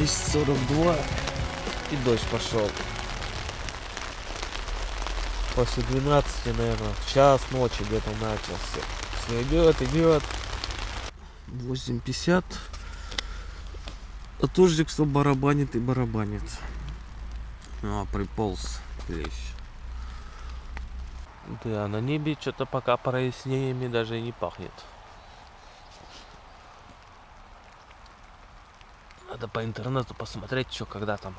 И 42. И дождь пошел. После 12, наверное, в час ночи где-то начался. Все идет. 8:50. А дождик все барабанит и барабанит. Приполз клещ. Да, на небе что-то пока прояснениями даже и не пахнет. Надо по интернету посмотреть, что когда там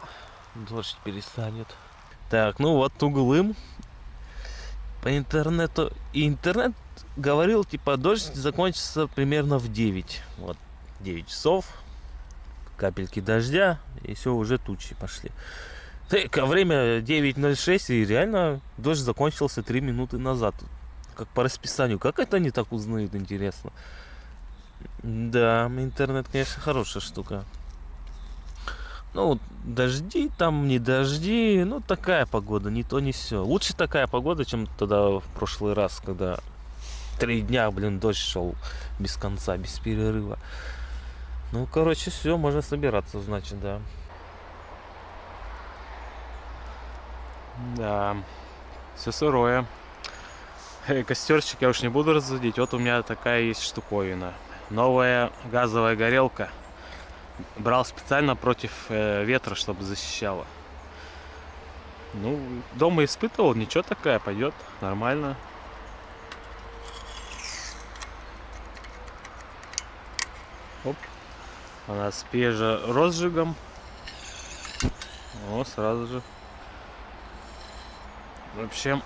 дождь перестанет. Так, ну вот Тугулым. По интернету. И интернет говорил, типа, дождь закончится примерно в 9. Вот, 9 часов. Капельки дождя. И все, уже тучи пошли. Так, а время 9:06, и реально дождь закончился 3 минуты назад. Как по расписанию. Как это они так узнают, интересно? Да, интернет, конечно, хорошая штука. Ну, дожди там, не дожди, ну, такая погода, ни то, ни сё. Лучше такая погода, чем тогда в прошлый раз, когда 3 дня, дождь шел без конца, без перерыва. Ну, короче, все, можно собираться, значит, да. Да, все сырое. Костерчик я уж не буду разводить. Вот у меня такая есть штуковина. Новая газовая горелка. Брал специально против ветра, чтобы защищала. Ну, дома испытывал, ничего, такая пойдет, нормально. Оп. Она с розжигом. О, сразу же. В общем,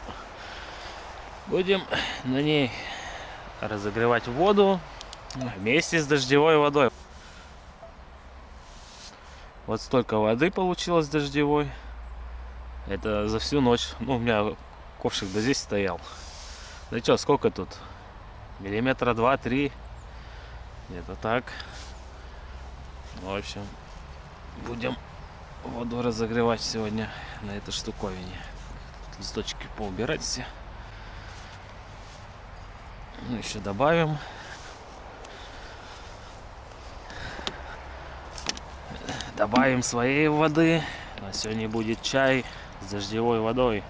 будем на ней разогревать воду вместе с дождевой водой. Вот столько воды получилось дождевой. Это за всю ночь. Ну, у меня ковшик до здесь стоял. Да что, сколько тут? Миллиметра 2-3. Где-то так. В общем, будем воду разогревать сегодня на этой штуковине. Листочки поубирать все. Ну, еще добавим. Добавим своей воды. А сегодня будет чай с дождевой водой.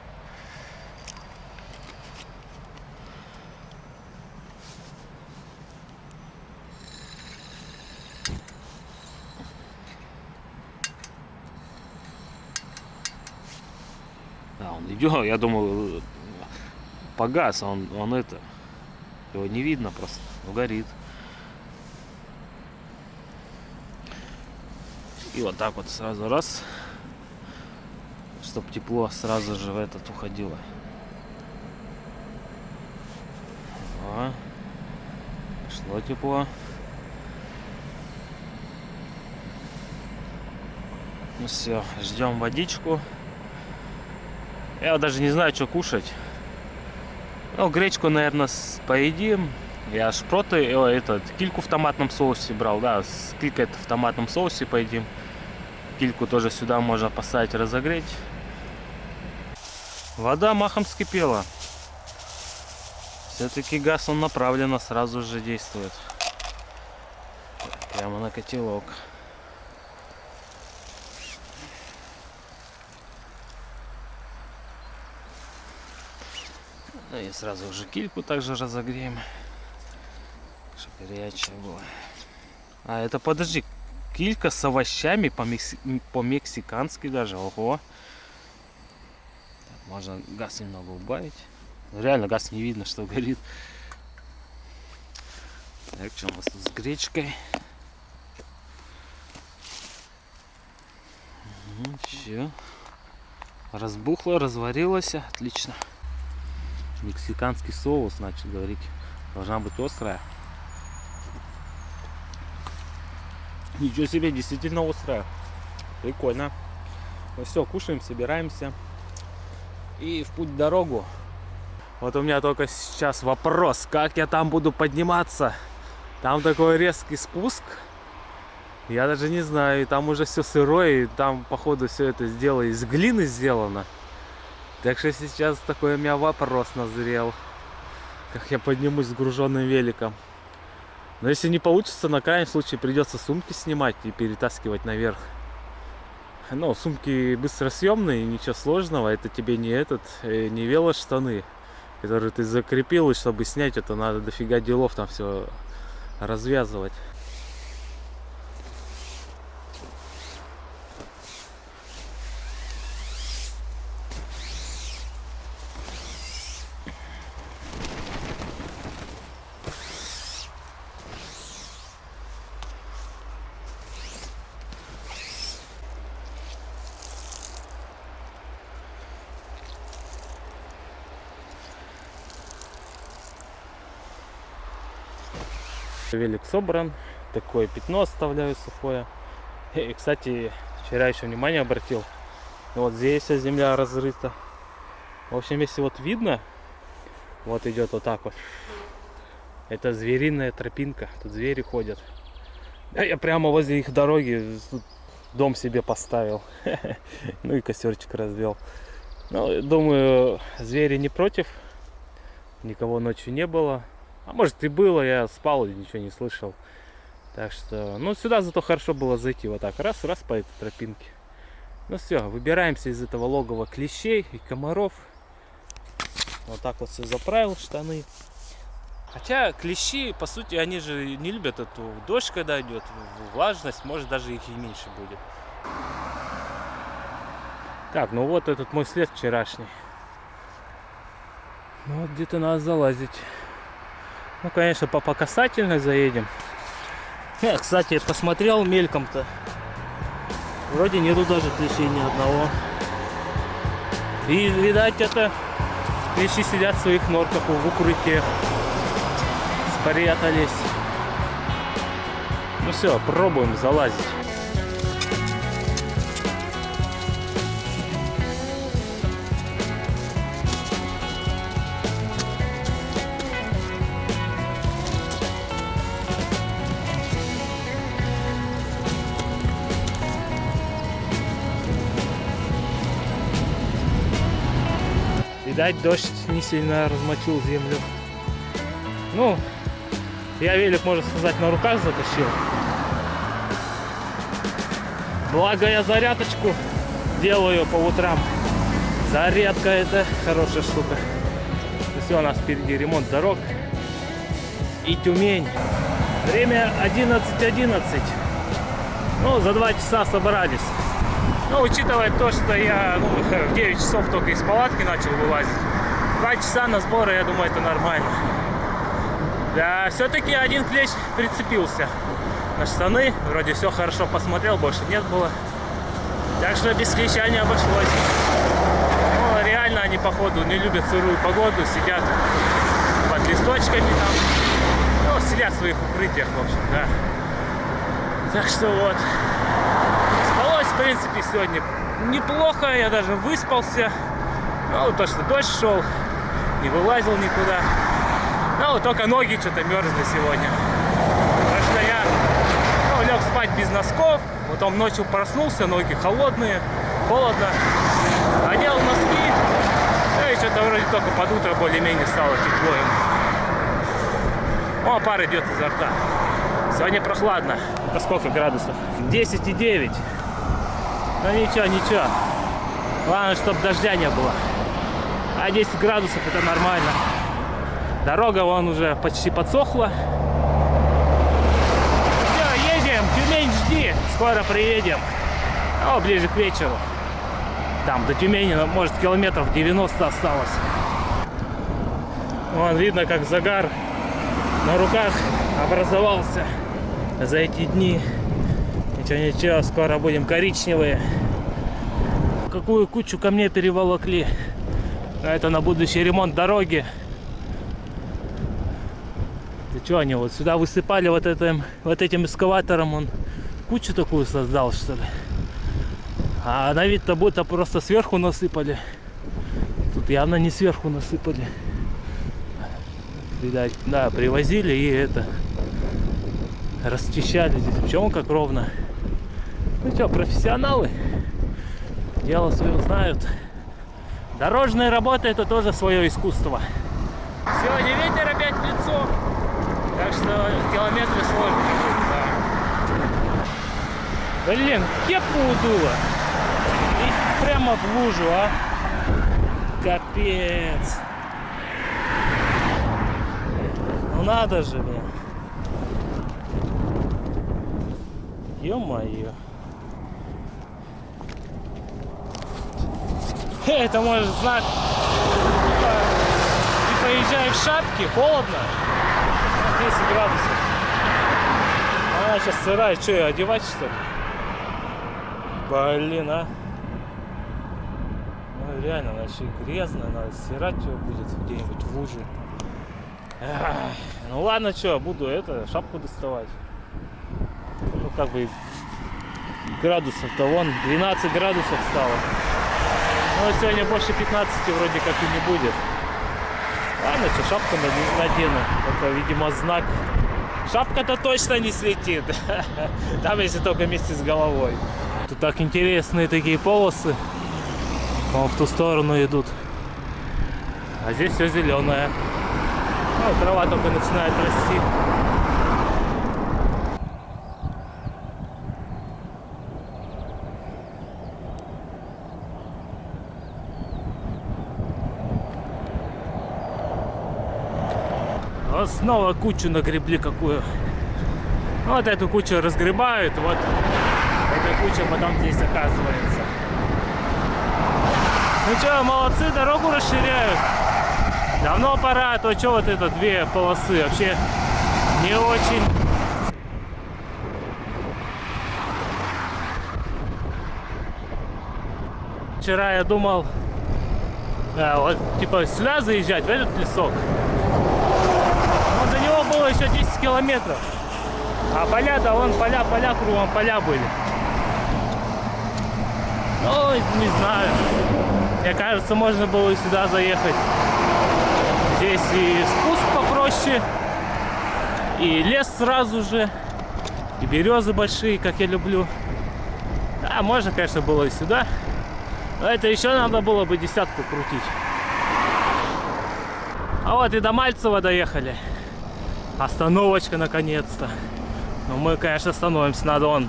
Да, он идет, я думал, погас, он это, его не видно просто, но горит. И вот так вот сразу раз, чтобы тепло сразу же в этот уходило. О, пошло тепло. Ну все, ждем водичку. Я даже не знаю, что кушать. Ну, гречку, наверное, поедим. Я шпроты, кильку в томатном соусе брал, да, с килькой в томатном соусе поедим. Кильку тоже сюда можно поставить, разогреть. Вода махом вскипела. Все-таки газ, он направленно сразу же действует. Прямо на котелок. Ну и сразу уже кильку также разогреем, чтобы горячая была. А это, подожди, килька с овощами по-мексикански даже, ого. Так, можно газ немного убавить. Реально газ не видно, что горит. Так, что у нас тут с гречкой? Все. Разбухло, разварилось, отлично. Мексиканский соус, значит, говорить, должна быть острая. Ничего себе, действительно острая. Прикольно. Ну все, кушаем, собираемся. И в путь в дорогу. Вот у меня только сейчас вопрос, как я там буду подниматься. Там такой резкий спуск. Я даже не знаю, и там уже все сырое, и там, походу, все это из глины сделано. Так что сейчас такой у меня вопрос назрел. Как я поднимусь с груженным великом. Но если не получится, на крайний случай придется сумки снимать и перетаскивать наверх. Ну, сумки быстросъемные, ничего сложного. Это тебе не не велоштаны, которые ты закрепил, и чтобы снять, это надо дофига делов там все развязывать. Велик собран, такое пятно оставляю сухое. И, кстати, вчера еще внимание обратил, вот здесь вся земля разрыта. В общем, если вот видно, вот идет вот так вот, это звериная тропинка, тут звери ходят. А я прямо возле их дороги дом себе поставил, ну и костерчик развел. Ну, думаю, звери не против, никого ночью не было. А может и было, я спал и ничего не слышал. Так что, ну сюда зато хорошо было зайти. Вот так, раз по этой тропинке. Ну все, выбираемся из этого логова клещей и комаров. Вот так вот все заправил штаны. Хотя клещи, по сути, они же не любят эту дождь, когда идет, влажность, может даже их и меньше будет. Так, ну вот этот мой след вчерашний. Ну вот где-то надо залазить. Ну, конечно, по касательной заедем. Я, кстати, посмотрел мельком-то. Вроде нету даже клещей ни одного. И, видать, это клещи сидят в своих норках в укрытии. Спрятались. Ну все, пробуем залазить. Видать, дождь не сильно размочил землю. Ну, я велик, можно сказать, на руках затащил. Благо я зарядочку делаю по утрам. Зарядка — это хорошая штука. Все, у нас впереди ремонт дорог. И Тюмень. Время 11:11. Ну, за 2 часа собрались. Ну, учитывая то, что я в 9 часов только из палатки начал вылазить, 2 часа на сборы, я думаю, это нормально. Да, все-таки один клещ прицепился на штаны. Вроде все хорошо посмотрел, больше нет было. Так что без клеща не обошлось. Ну, реально они, походу, не любят сырую погоду, сидят под листочками там. Ну, сидят в своих укрытиях, в общем, да. Так что вот. Спалось, в принципе, сегодня неплохо, я даже выспался. Ну, то, что дождь шел, не вылазил никуда. Ну, только ноги что-то мерзли сегодня. Потому что я лег спать без носков, потом ночью проснулся, ноги холодные, холодно. Одел носки, ну и что-то вроде только под утро более-менее стало тепло. О, пар идет изо рта. Сегодня прохладно. Это сколько градусов? 10,9. Ну ничего, ничего. Главное, чтобы дождя не было. А 10 градусов это нормально. Дорога вон уже почти подсохла. Все, едем. Тюмень, жди. Скоро приедем. Ну, ближе к вечеру. Там до Тюмени, может, километров 90 осталось. Вон видно, как загар на руках образовался за эти дни. Ничего, скоро будем коричневые. Какую кучу камней переволокли. Это на будущий ремонт дороги. Ты что, они вот сюда высыпали вот этим эскаватором, он кучу такую создал, что ли. А на вид-то будто просто сверху насыпали. Тут явно не сверху насыпали. Видать, да, привозили и это расчищали здесь. Почему как ровно? Ну что, профессионалы дело свое знают. Дорожная работа — это тоже свое искусство. Сегодня ветер опять в лицо, так что километры сложно. Да. Блин, кепку удуло. прямо в лужу, а. Капец. Ну надо же, блин. Ё-моё. Это может знак. Ты поезжай в шапке, холодно. 10 градусов. Она сейчас сырая, что ее одевать, что ли? Блин, а. Ну реально, она еще грязная, надо стирать ее будет где-нибудь в луже. Ах, ну ладно, что, буду шапку доставать. Ну как бы градусов-то вон 12 градусов стало. Но сегодня больше 15 вроде как и не будет. Ладно, что, шапку надену. Это, видимо, знак. Шапка-то точно не слетит. Там если только вместе с головой. Тут так интересные такие полосы. По-моему, в ту сторону идут. А здесь все зеленое. Ну, трава только начинает расти. Вот снова кучу нагребли какую. Вот эту кучу разгребают, вот эта куча потом здесь оказывается. Ну что, молодцы, дорогу расширяют. Давно пора, а то что вот это две полосы вообще не очень. Вчера я думал, вот типа сюда заезжать, в этот лесок. Но до него было еще 10 километров. А поля-то вон поля, кругом поля были. Ну, не знаю. Мне кажется, можно было и сюда заехать. Здесь и спуск попроще, и лес сразу же, и березы большие, как я люблю. Да, можно, конечно, было и сюда. Но это еще надо было бы десятку крутить. А вот и до Мальцева доехали. Остановочка наконец-то. Но мы, конечно, остановимся. Надо вон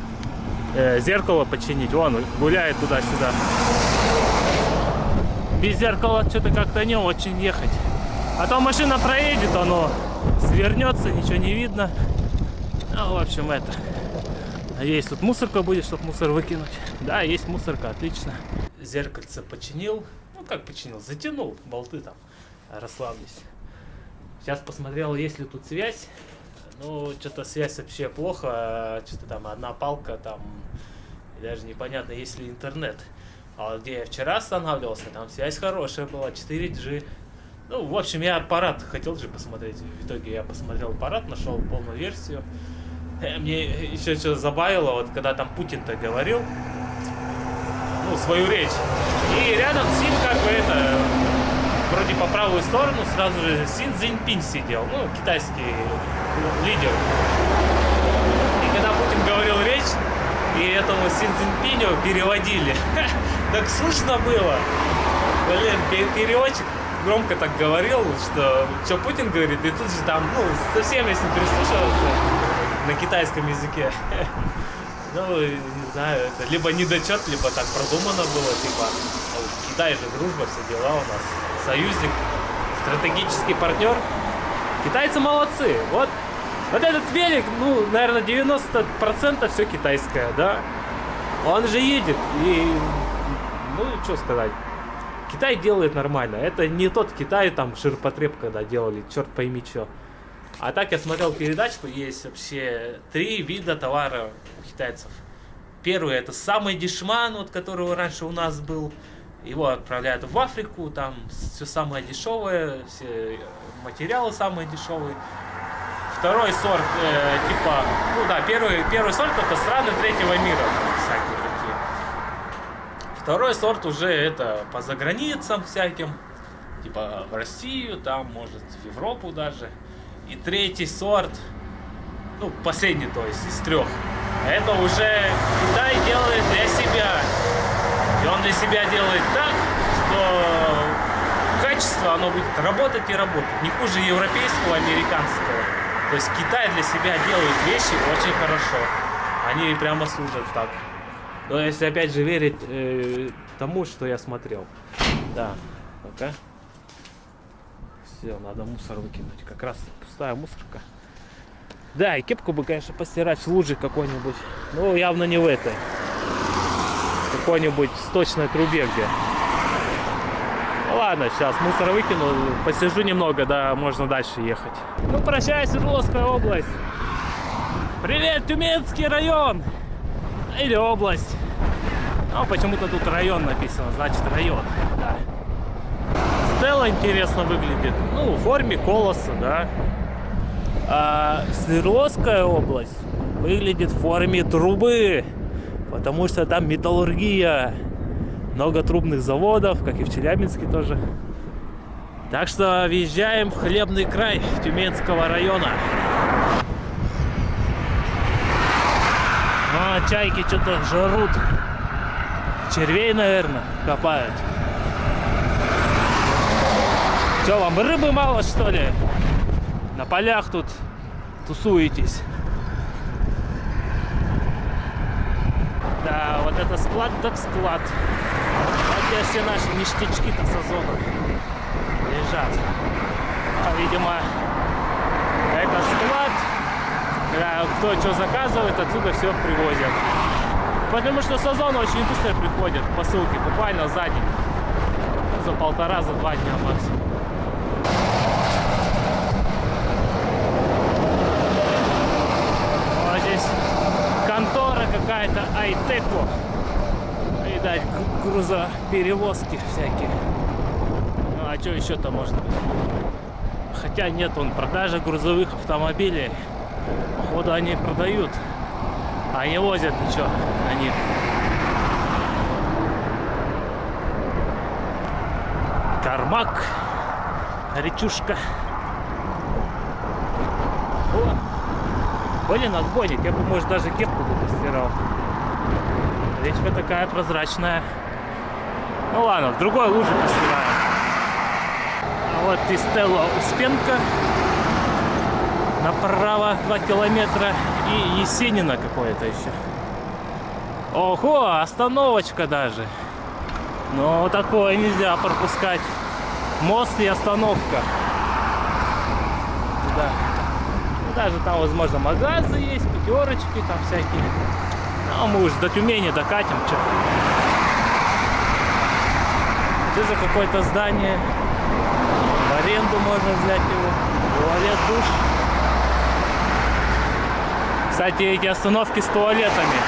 зеркало починить. Вон гуляет туда-сюда. Без зеркала что-то как-то не очень ехать. А то машина проедет, оно свернется, ничего не видно. Ну, в общем, это. Есть тут мусорка будет, чтобы мусор выкинуть. Да, есть мусорка, отлично. Зеркальце починил. Ну, как починил? Затянул болты там. Расслаблюсь. Сейчас посмотрел, есть ли тут связь. Ну, что-то связь вообще плохо. Что-то там одна палка, там даже непонятно, есть ли интернет. А вот где я вчера останавливался, там связь хорошая была, 4G. Ну, в общем, я аппарат хотел же посмотреть. В итоге я посмотрел аппарат, нашел полную версию. Мне еще что забавило, вот когда там Путин-то говорил, ну, свою речь. И рядом с ним как бы это, вроде по правую сторону сразу же Си Цзиньпинь сидел, ну, китайский лидер. И когда Путин говорил речь, и этому Си Цзиньпиню переводили, так слышно было. Блин, переводчик громко так говорил, что Путин говорит, и тут же там, ну, совсем если прислушиваться на китайском языке. Ну, не знаю, это либо недочет, либо так продумано было, типа, Китай же дружба, все дела у нас, союзник, стратегический партнер. Китайцы молодцы, вот этот велик, ну, наверное, 90% все китайское, да. Он же едет, и, ну, что сказать. Китай делает нормально. Это не тот Китай, там, ширпотреб, когда делали, черт пойми что. А так я смотрел передачку, есть вообще 3 вида товара у китайцев. Первый это самый дешман, вот, который раньше у нас был. Его отправляют в Африку, там все самое дешевое, все материалы самые дешевые. Второй сорт, типа, ну да, первый сорт это страны третьего мира, всякие такие. Второй сорт уже это по заграницам всяким, типа в Россию, там, может, в Европу даже. И третий сорт, ну, последний, то есть, из 3, это уже Китай делает для себя. И он для себя делает так, что качество, оно будет работать и работать. Не хуже европейского, американского. То есть Китай для себя делает вещи очень хорошо. Они прямо служат так. Но если опять же верить тому, что я смотрел. Да, пока. Все, надо мусор выкинуть. Как раз пустая мусорка. Да, и кепку бы, конечно, постирать в луже какой-нибудь. Ну, явно не в этой. Какой-нибудь сточной трубе где. Ну, ладно, сейчас мусор выкину, посижу немного, да, можно дальше ехать. Ну, прощай, Свердловская область. Привет, Тюменский район. Или область. Ну, почему-то тут район написано, значит район. Да. Стелла интересно выглядит. Ну, в форме колоса, да. А Свердловская область выглядит в форме трубы. Потому что там металлургия. Много трубных заводов, как и в Челябинске тоже. Так что въезжаем в хлебный край Тюменского района. А, чайки что-то жрут. Червей, наверное, копают. Че, вам рыбы мало, что ли? На полях тут тусуетесь. Да, вот это склад так склад. Вот где все наши ништячки-то с Озона лежат. А, видимо, это склад. Да, кто что заказывает, отсюда все привозят. Потому что с Озона очень быстро приходят посылки, буквально за день. За 1,5-2 дня максимум. Вот здесь контора какая-то Айтеко. Видать, грузоперевозки всякие. Ну, а что еще-то может быть? Хотя нет, вон продажа грузовых автомобилей. Походу они продают, а не возят ничего на них. Кармак, речушка. О, блин, отбойник. Я бы, может, даже кепку бы постирал. Речка такая прозрачная. Ну ладно, в другой луже постираем. А вот и Стелла Успенка. Направо 2 километра. И Есенина какое-то еще. Ого, остановочка даже. Но такое нельзя пропускать. Мост и остановка. Да. Даже там, возможно, магазы есть, пятерочки там всякие. Ну, мы уже до Тюмени докатим. Что? Это же какое-то здание. В аренду можно взять его. Туалет, душ. Кстати, эти остановки с туалетами.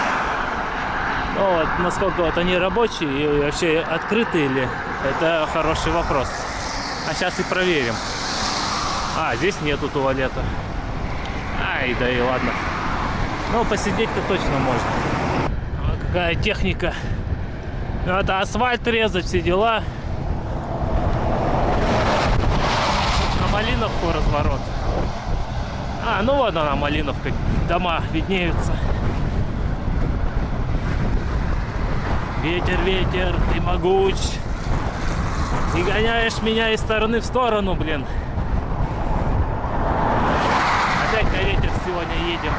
Ну, вот, насколько вот они рабочие и вообще открыты или... Это хороший вопрос. А сейчас и проверим. А, здесь нету туалета. Ай, да и ладно. Ну, посидеть-то точно можно. Вот какая техника. Надо асфальт резать, все дела. На Малиновку разворот. А, ну вот она, Малиновка. Дома виднеются. Ветер, ветер, ты могуч. И гоняешь меня из стороны в сторону, блин. Опять на ветер сегодня едем.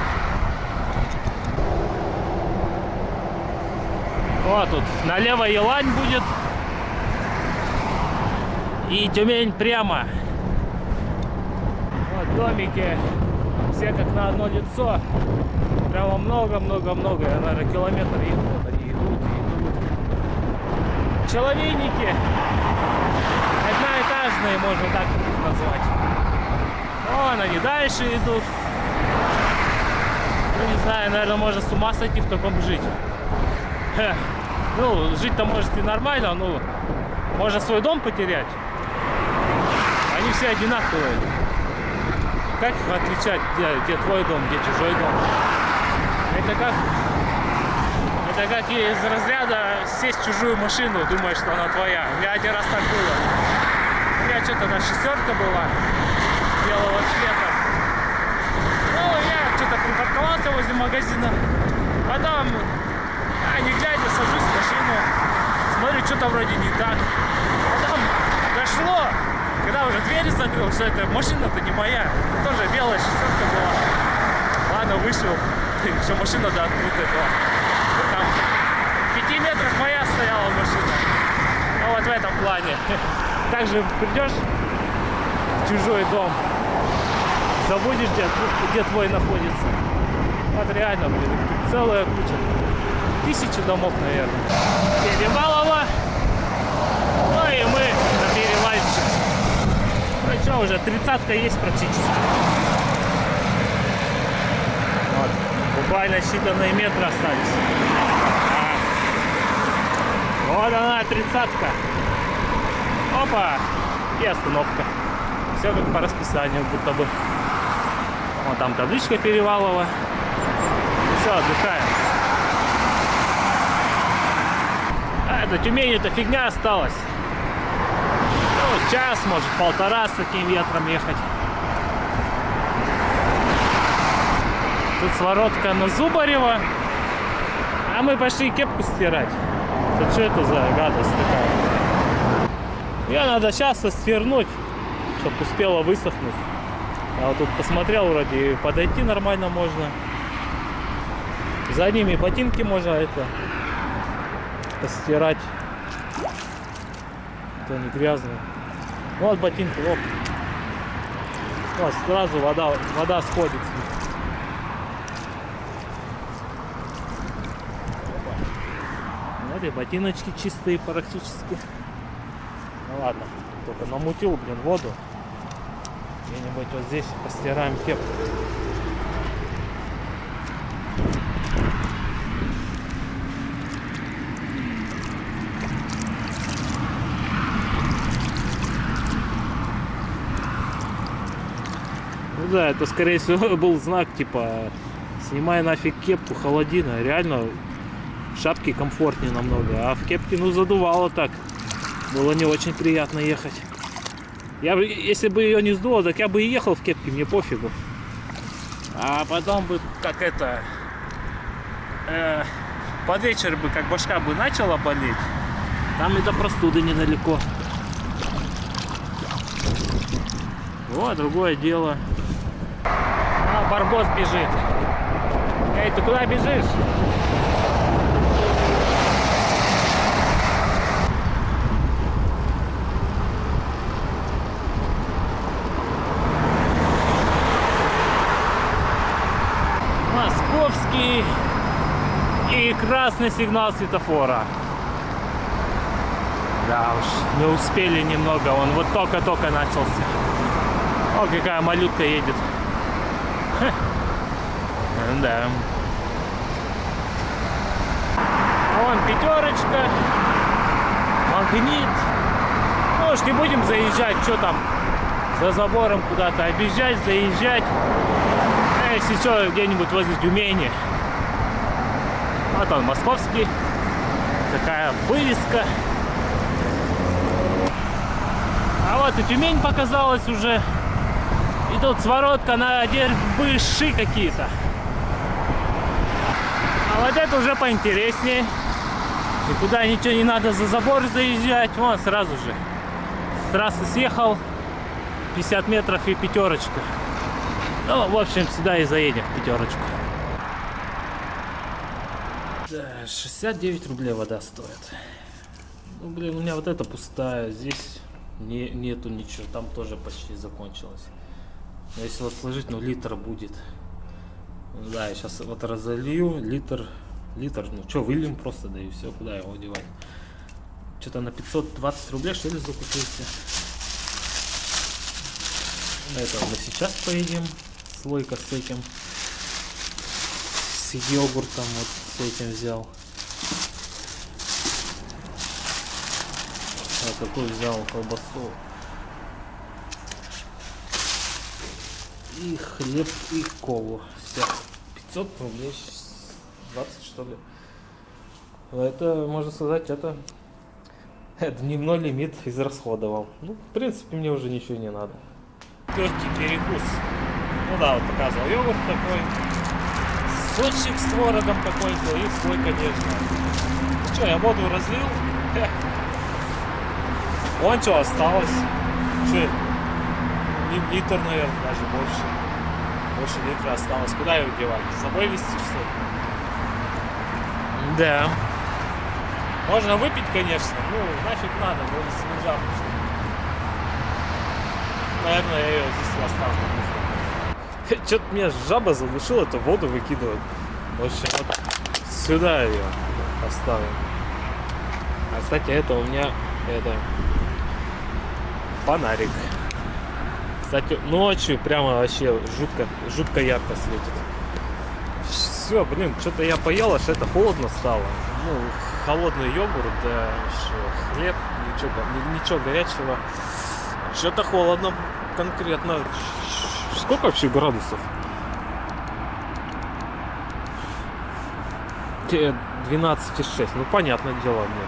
Вот тут налево Елань будет. И Тюмень прямо. Вот домики. Все как на одно лицо. Прямо много-много-много. Я, наверное, километр еду. Вот они идут и идут. Человейники. Одноэтажные, можно так назвать. Вон они дальше идут. Ну, не знаю, наверное, можно с ума сойти в таком жить. Ну, жить-то может и нормально, но можно свой дом потерять. Они все одинаковые. Как их отличать, где твой дом, где чужой дом? Это как из разряда сесть в чужую машину, думаешь, что она твоя. У меня один раз так было. У меня что-то на шестерка была белого цвета. Ну, я что-то припарковался возле магазина. Потом, не глядя, сажусь в машину. Смотрю, что-то вроде не так. Потом дошло, когда уже двери закрыл, что эта машина-то не моя. Тоже белая шестерка была. Ладно, вышел. Еще машина, да, открытая была. Там в 5 метрах моя стояла. переезжала машина. Ну вот в этом плане. Также придешь в чужой дом, забудешь, где твой находится. Вот реально, блин, целая куча. 1000 домов, наверное. Перевалово. Ну и мы на перевальчик. Ну что, уже 30-ка есть практически. Вот. Буквально считанные метры остались. Вот она, 30-ка. Опа! И остановка. Все как по расписанию, будто бы. Вот там табличка Перевалово. Все, отдыхаем. А до Тюмени эта фигня осталась. Ну, час, может, полтора с таким ветром ехать. Тут своротка на Зубарева. А мы пошли кепку стирать. Да что это за гадость такая? Ее надо сейчас свернуть, чтобы успела высохнуть. Я вот тут посмотрел, вроде подойти нормально можно. Задними ботинки можно это постирать. Это не грязные. Вот ботинки, вот. Вот сразу вода сходит. Вот и ботиночки чистые практически. Ну ладно, только намутил, блин, воду. Где-нибудь вот здесь постираем кепку. Ну да, это скорее всего был знак типа снимай нафиг кепку, холодина. Реально в шапке комфортнее намного, а в кепке ну задувало так. Было не очень приятно ехать. Если бы ее не сдуло, так я бы и ехал в кепке, мне пофигу. А потом бы, как это, под вечер бы, как башка бы начала болеть, там и до простуды недалеко. Вот, другое дело. А, барбос бежит. Эй, ты куда бежишь? Московский и красный сигнал светофора. Да уж, не успели немного, он вот только-только начался. О, какая малютка едет. Ха. Да. А вон пятерочка, магнит. Ну уж не будем заезжать, что там за забором куда-то объезжать, заезжать. Если что, где-нибудь возле Тюмени. Вот он, московский. Такая вывеска. А вот и Тюмень показалась уже. И тут своротка на дербыши какие-то. А вот это уже поинтереснее. Никуда ничего не надо за забор заезжать. Вон сразу же. С трассы съехал. 50 метров и пятерочка. Ну, в общем, сюда и заедем, пятерочку. Да, 69 рублей вода стоит. Ну, блин, у меня вот эта пустая. Здесь нету ничего. Там тоже почти закончилось. Но если вот сложить, ну, литр будет. Да, я сейчас вот разолью. Литр, ну, что, выльем просто, да и все. Куда его девать? Что-то на 520 рублей, что ли, закупился. Это мы сейчас поедем. Слойка с этим, с йогуртом, вот с этим взял. А какой взял колбасу? И хлеб, и колу. Все. 500 рублей, 20 что ли. Это, можно сказать, это дневной лимит израсходовал. Ну, в принципе, мне уже ничего не надо. Легкий перекус. Ну да, вот показывал йогурт такой, сочек с творогом какой-то и слой, конечно. Что, я воду разлил? Вон что осталось. Что, литр, наверное, даже больше. Больше литра осталось. Куда его девать? С собой везти, что ли? Да. Можно выпить, конечно. Ну, нафиг надо, но если не жарко. Наверное, я ее здесь оставлю. Что-то меня жаба задушила, это воду выкидывать. В общем, вот сюда ее поставим. А, кстати, это у меня фонарик. Кстати, ночью прямо вообще жутко ярко светит. Все, блин, что-то я поел, аж это холодно стало. Ну, холодный йогурт, да, еще хлеб, ничего горячего. Что-то холодно конкретно. Сколько вообще градусов? 12,6. Ну, понятное дело, мне.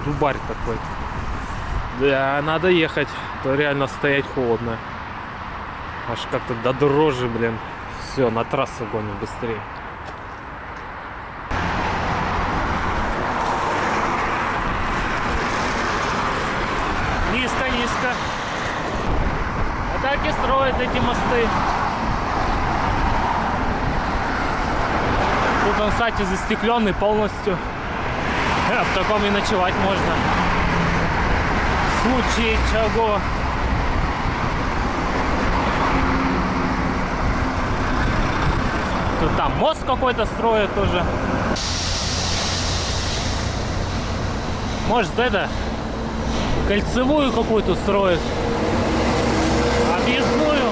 Дубарь такой. Да, надо ехать. То реально стоять холодно. Аж как-то до дрожи, блин. Все, на трассу гоним быстрее. Низко. А так и строят эти мосты. Тут он, кстати, застекленный полностью. В таком и ночевать можно. В случае чего. Тут там мост какой-то строят тоже. Может, это кольцевую какую-то строят. Объездную.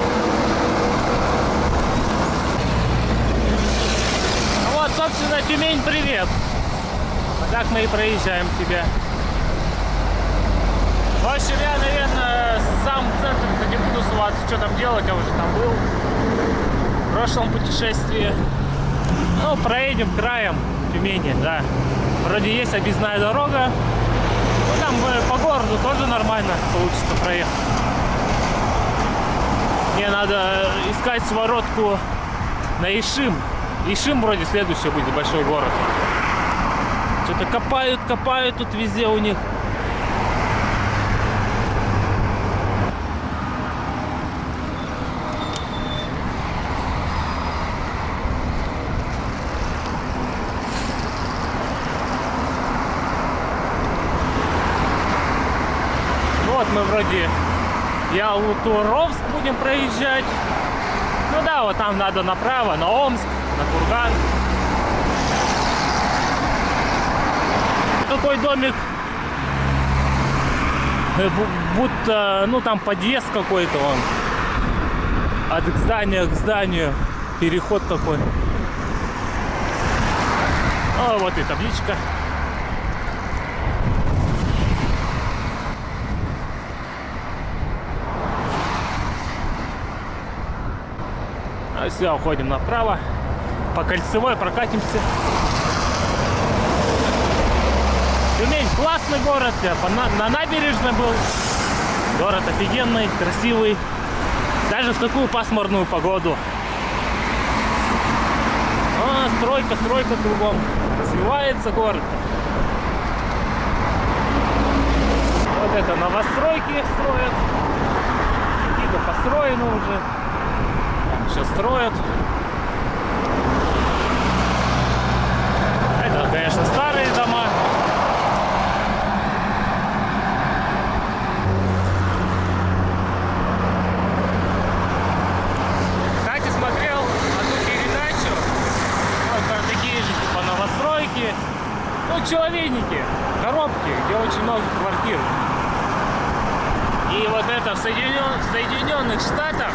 Ну вот, собственно, Тюмень, привет. А так мы и проезжаем тебя. В общем, я, наверное, сам в центр не буду суваться, что там делать, я уже там был в прошлом путешествии. Ну, проедем краем Тюмени, да. Вроде есть объездная дорога. Ну, там по городу тоже нормально получится проехать. Мне надо искать своротку на Ишим. Ишим вроде следующий будет, большой город. Что-то копают тут везде у них. Вот мы вроде Ялуторовск будем проезжать. Ну да, вот там надо направо, на Омск, на Курган. Такой домик, будто, ну там подъезд какой-то он. От здания к зданию. Переход такой. О, вот и табличка. А все, уходим направо. По кольцевой прокатимся. Тюмень классный город. Я на набережной был. Город офигенный, красивый. Даже в такую пасмурную погоду. Стройка кругом. Развивается город. Вот это новостройки строят. Какие-то построены уже. Сейчас строят. Это, конечно, старые дома. Кстати, смотрел одну передачу. Вот про такие же типа новостройки. Ну, человейники, коробки, где очень много квартир. И вот это в Соединенных Штатах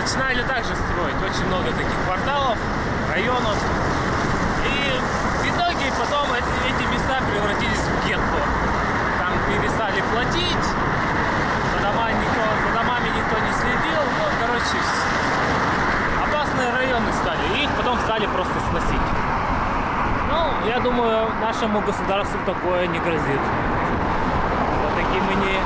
начинали также строить очень много таких кварталов, районов. И в итоге потом эти места превратились в гетто. Там перестали платить, за домами никто не следил. Ну, короче, опасные районы стали. И их потом стали просто сносить. Ну, я думаю, нашему государству такое не грозит. Все-таки мы не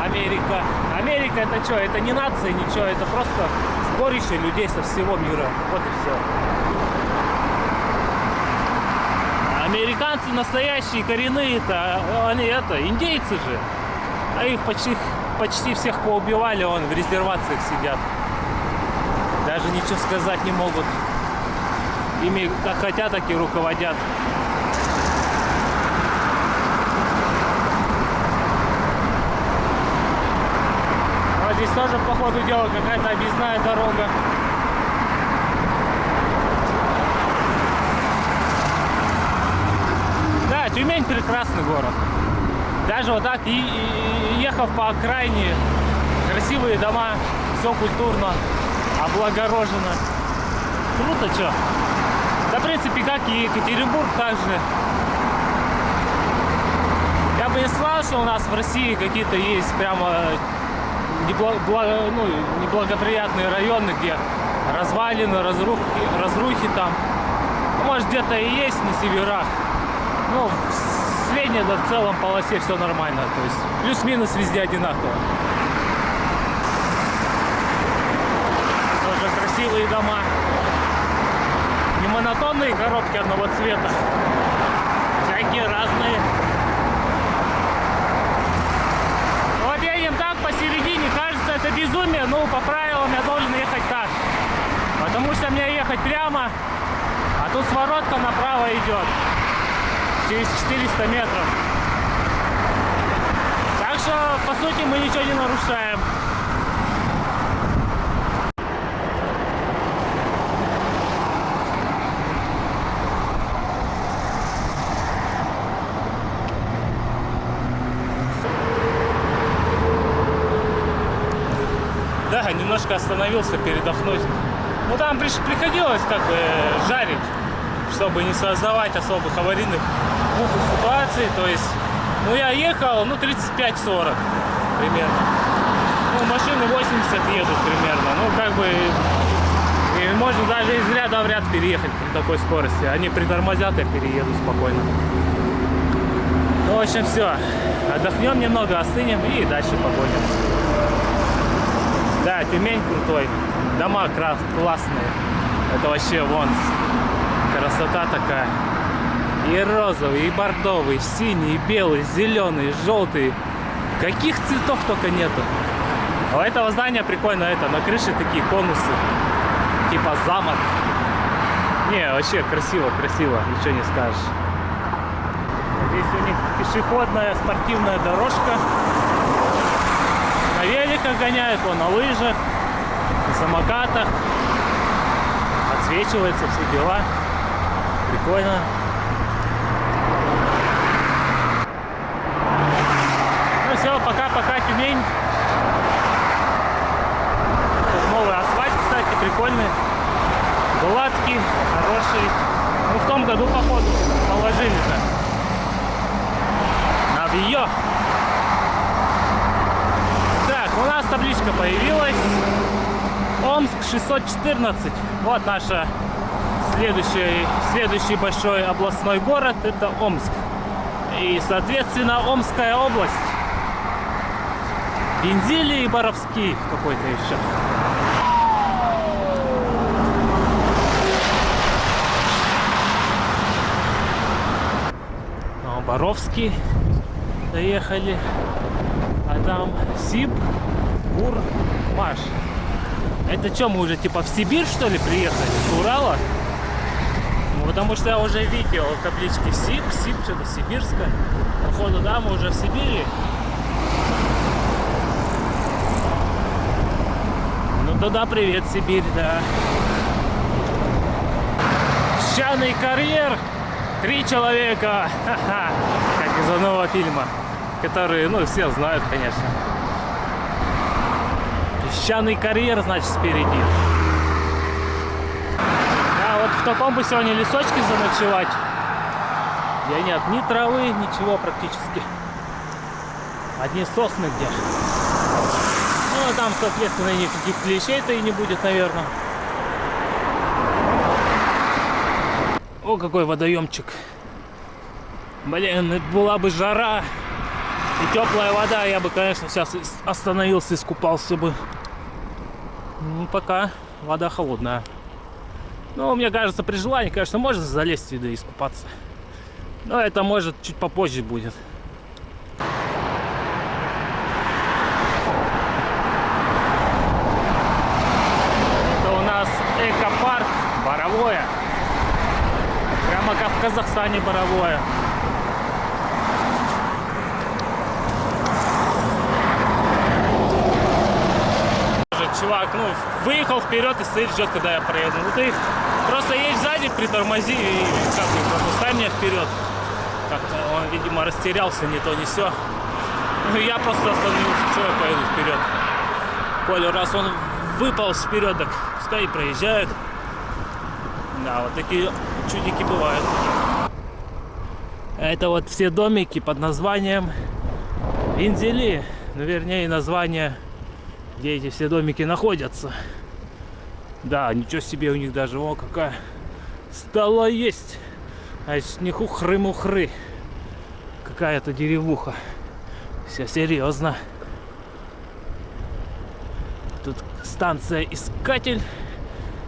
Америка. Америка это что? Это не нация, ничего. Это просто сборище людей со всего мира. Вот и все. Американцы настоящие, коренные-то, они индейцы же. А их почти всех поубивали, вон в резервациях сидят. Даже ничего сказать не могут. Ими как хотят, так и руководят. здесь тоже, по ходу дела, какая-то объездная дорога. Да, Тюмень прекрасный город. Даже вот так, ехав по окраине, красивые дома, все культурно, облагорожено. Круто, что? Да, в принципе, как и Екатеринбург также. Я бы не сказал, что у нас в России какие-то есть прямо неблагоприятные районы, где развалины, разрухи там. Ну, может, где-то и есть на северах. Ну, в средней, да, в целом полосе все нормально. То есть плюс-минус везде одинаково. Тоже красивые дома. Не монотонные коробки одного цвета. Всякие разные. Вот едем так посередине, кажется, это безумие, но по правилам я должен ехать так. Потому что мне ехать прямо, а тут своротка направо идет. Через 400 метров. Так что, по сути, мы ничего не нарушаем. Да, немножко остановился передохнуть. Ну там приходилось как бы жарить, чтобы не создавать особых аварийных ситуаций. То есть, ну я ехал, 35-40 примерно. Ну, машины 80 едут примерно. Ну, как бы, и можно даже из ряда в ряд переехать при такой скорости. Они притормозят, я перееду спокойно. Ну, в общем, все. Отдохнем немного, остынем и дальше погоним. Да, Тюмень крутой. Дома классные. Это вообще вон красота такая. И розовый, и бордовый, и синий, и белый, и зеленый, и желтый. Каких цветов только нету. А у этого здания прикольно это. На крыше такие конусы. Типа замок. Не, вообще красиво, красиво. Ничего не скажешь. Здесь у них пешеходная спортивная дорожка. На великах гоняют, на лыжах, на самокатах. Отсвечивается, все дела. Прикольно. Ну все, пока-пока, Тюмень. Тут новый асфальт, кстати, прикольный. Гладкий, хороший. Ну в том году, походу, положили-то. Навье. Так, у нас табличка появилась. Омск 614. Вот наша следующий большой областной город. Это Омск. И, соответственно, Омская область. Бензили и Боровский какой-то еще. Боровский. Доехали. А там Сиб, Гур, Маш. Это что, мы уже типа в Сибирь, что ли, приехали? С Урала? Ну, потому что я уже видел таблички Сиб, что-то сибирское. Походу, да, мы уже в Сибири. Ну, туда привет, Сибирь, да. Песчаный карьер. 3 человека. Ха-ха. Как из одного фильма. Которые, ну, все знают, конечно. Песчаный карьер, значит, спереди. Да, вот в таком бы сегодня лесочке заночевать. Где нет ни травы, ничего практически. Одни сосны где. Ну, там, соответственно, никаких клещей-то и не будет, наверное. О, какой водоемчик. Блин, это была бы жара. И теплая вода, я бы, конечно, сейчас остановился, искупался бы. Ну, пока вода холодная. Ну, мне кажется, при желании, конечно, можно залезть сюда и искупаться. Но это, может, чуть попозже будет. Это у нас экопарк Боровое. Прямо как в Казахстане Боровое. чувак, ну, выехал вперед и стоит, ждет, когда я проеду. Ну, ты просто едешь сзади, притормози и как бы пропускай меня вперед. Как-то он, видимо, растерялся, не то, не сё. Ну, я просто остановился, что я поеду вперед. Коля, раз он выпал вперед, так пускай и проезжает. Да, вот такие чудики бывают. Это вот все домики под названием Вензели. Ну, вернее, название, где эти все домики находятся. Да, ничего себе, у них даже, о, какая стала есть. А это не хухры-мухры. Какая-то деревуха. Все серьезно. Тут станция Искатель.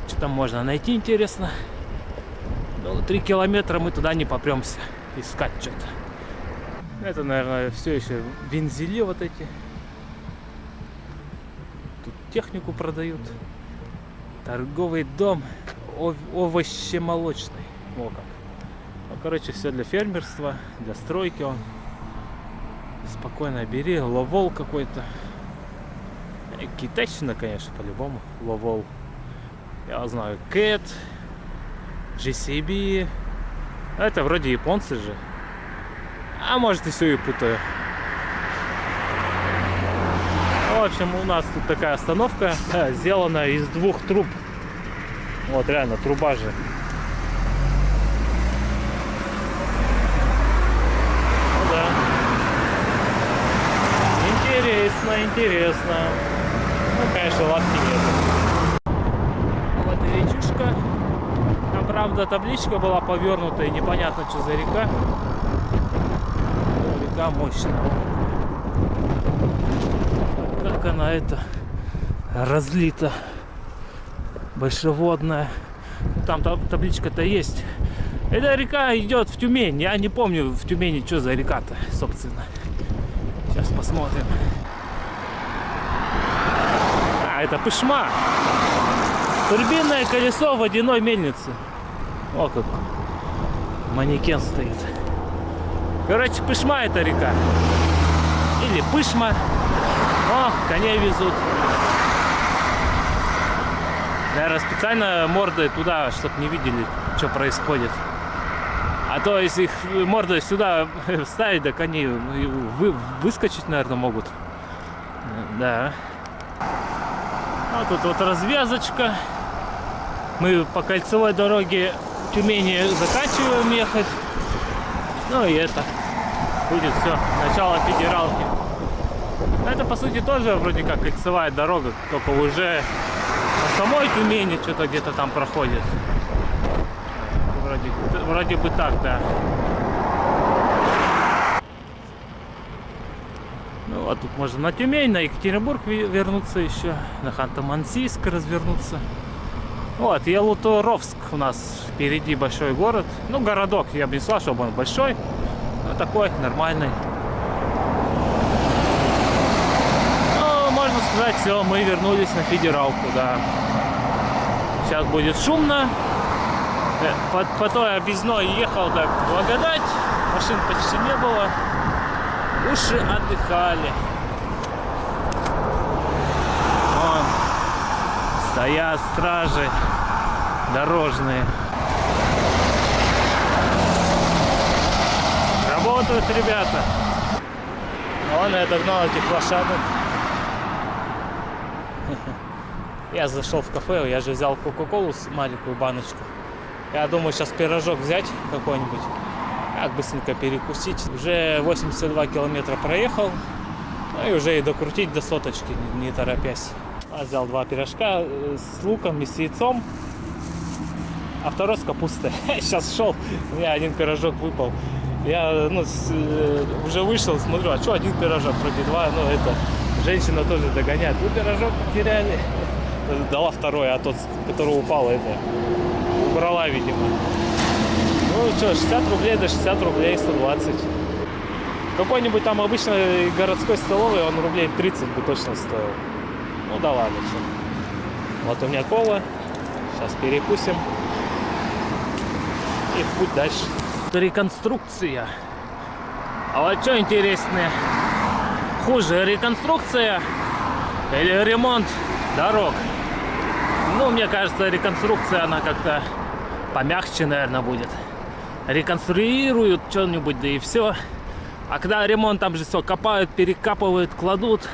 Что там можно найти, интересно? Ну, 3 километра мы туда не попремся искать что-то. Это, наверное, все еще вензели вот эти. Тут технику продают. Торговый дом овощемолочный. О как. Ну, короче, все для фермерства, для стройки. Он спокойно бери. Ловол какой-то. Китайщина, конечно, по-любому. Ловол. Я знаю, Кэт, GCB. Это вроде японцы же. А может, и все и путаю. В общем, у нас тут такая остановка, сделана из 2 труб. Вот реально труба же. Ну да. Интересно, интересно. Ну, конечно, лапки нет. Вот и речушка. Там, правда, табличка была повернута, и непонятно, что за река. Река мощная. Как она это разлита. Большеводная. Там табличка-то есть. Эта река идет в Тюмень. Я не помню в Тюмени, что за река-то, собственно. Сейчас посмотрим. А, это Пышма. Турбинное колесо водяной мельницы. О, как манекен стоит. Короче, Пышма это река. Или Пышма. О, коней везут. Наверное, специально мордой туда, чтобы не видели, что происходит. А то, если их мордой сюда вставить, так они выскочить, наверное, могут. Да. Вот тут вот развязочка. Мы по кольцевой дороге в Тюмени заканчиваем ехать. Ну и это будет все, начало федералки. Это, по сути, тоже вроде как кольцевая дорога, только уже на самой Тюмени что-то где-то там проходит. Вроде бы так, да. Ну, а тут можно на Тюмень, на Екатеринбург вернуться еще, на Ханты-Мансийск развернуться. Вот, Ялуторовск у нас впереди, большой город. Ну, городок, я бы не сказал, чтобы он большой, но такой, нормальный. Ну, можно сказать, все, мы вернулись на федералку, да. Сейчас будет шумно. По той объездной ехал так благодать, машин почти не было. Уши отдыхали. Вон стоят стражи дорожные. Работают ребята. Вон я догнал этих лошадок. Я зашел в кафе, я же взял кока-колу, маленькую баночку. Я думаю, сейчас пирожок взять какой-нибудь, как быстренько перекусить. Уже 82 километра проехал, ну и уже и докрутить до соточки, не торопясь. Я взял 2 пирожка с луком и с яйцом, а второй с капустой. Сейчас шел, у меня 1 пирожок выпал. Я уже вышел, смотрю, а что 1 пирожок, вроде 2, ну это, женщина тоже догоняет. Вы пирожок потеряли. Дала второй, а тот, который упал, это убрала, видимо. Ну что, 60 рублей до 60 рублей, 120. Какой-нибудь там обычной городской столовой он рублей 30 бы точно стоил. Ну да ладно, все. Вот у меня кола. Сейчас перекусим. И в путь дальше. Реконструкция. А вот что интересное? Хуже, реконструкция или ремонт дорог. Ну, мне кажется, реконструкция, она как-то помягче, наверное, будет. Реконструируют что-нибудь, да и все. А когда ремонт, там же все копают, перекапывают, кладут.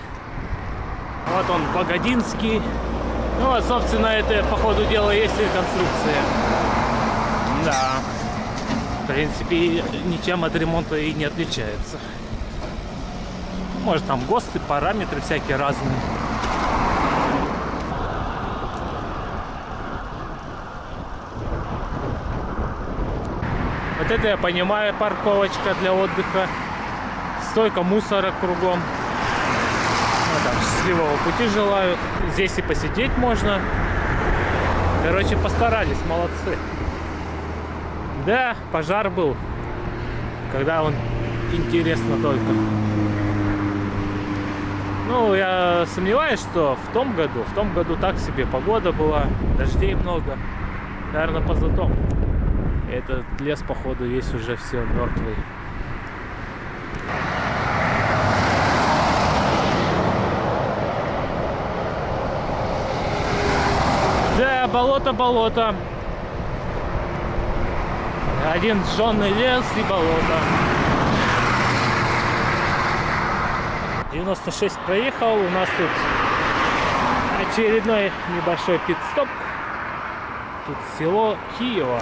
Вот он, Погодинский. Ну, вот, собственно, это, по ходу дела, есть реконструкция. Да. В принципе, ничем от ремонта и не отличается. Может, там ГОСТы, параметры всякие разные. Вот это я понимаю, парковочка для отдыха. Стойка мусора кругом. Ну, там, счастливого пути желаю. Здесь и посидеть можно. Короче, постарались, молодцы. Да, пожар был. Когда он, интересно только. Ну, я сомневаюсь, что в том году так себе погода была. Дождей много. Наверное, позатом. Этот лес, походу, весь уже все мертвый. Да, болото. Один сжженный лес и болото. 96 проехал. У нас тут очередной небольшой пит-стоп. Тут село Киево.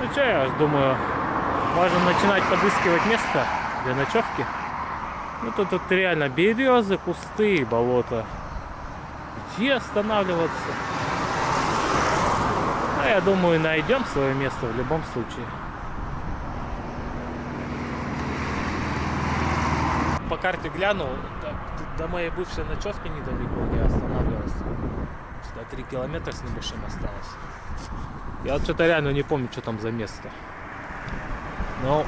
Ну что, я думаю, можно начинать подыскивать место для ночевки. Ну тут реально березы, кусты, болото. Где останавливаться? Ну, я думаю, найдем свое место в любом случае. По карте глянул, до моей бывшей ночевки недалеко, я останавливался. Что-то 3 километра с небольшим осталось. Я вот что-то реально не помню, что там за место. Но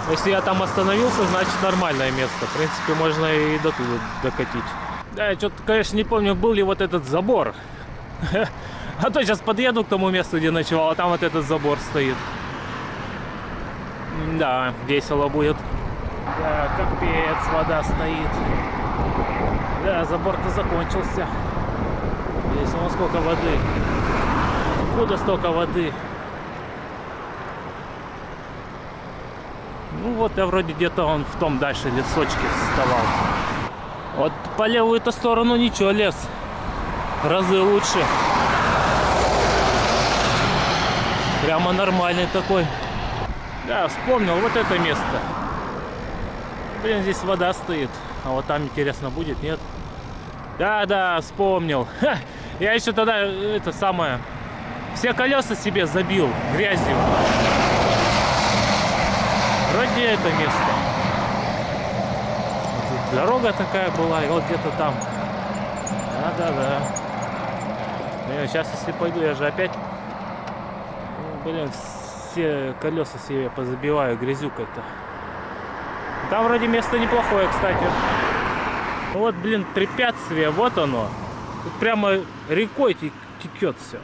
если я там остановился, значит нормальное место. В принципе, можно и до туда докатить. Да, я что-то, конечно, не помню, был ли вот этот забор. А то сейчас подъеду к тому месту, где ночевал, а там вот этот забор стоит. Да, весело будет. Да, капец, вода стоит. Да, забор-то закончился. Здесь вон сколько воды. Откуда столько воды? Ну вот я вроде где-то он в том дальше лесочке вставал. Вот по левую-то сторону ничего, лес. Разы лучше. Прямо нормальный такой. Да, вспомнил вот это место. Блин, здесь вода стоит. А вот там интересно будет, нет? Да, вспомнил. Ха! Я еще тогда это самое... Все колеса себе забил грязью. Вроде это место. Тут дорога такая была, и вот где-то там. Да. Сейчас если пойду, я же опять... Блин, все колеса себе позабиваю грязюкой-то. Там вроде место неплохое, кстати. Ну вот, блин, препятствие, вот оно. Тут прямо рекой текет все.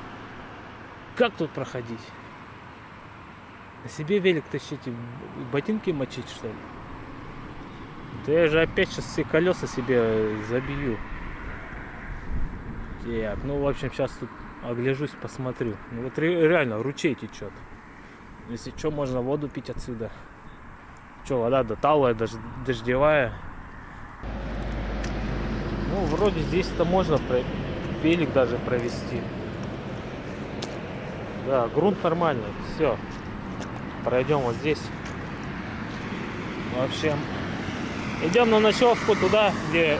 Как тут проходить? На себе велик тащить и ботинки мочить, что ли? Да я же опять сейчас все колеса себе забью. Так, ну в общем сейчас тут огляжусь, посмотрю. Ну вот реально ручей течет. Если что, можно воду пить отсюда. Что, вода талая, даже дождевая. Ну вроде здесь-то можно велик даже провести. Да, грунт нормальный, все. Пройдем вот здесь. В общем, идем на ночевку туда, где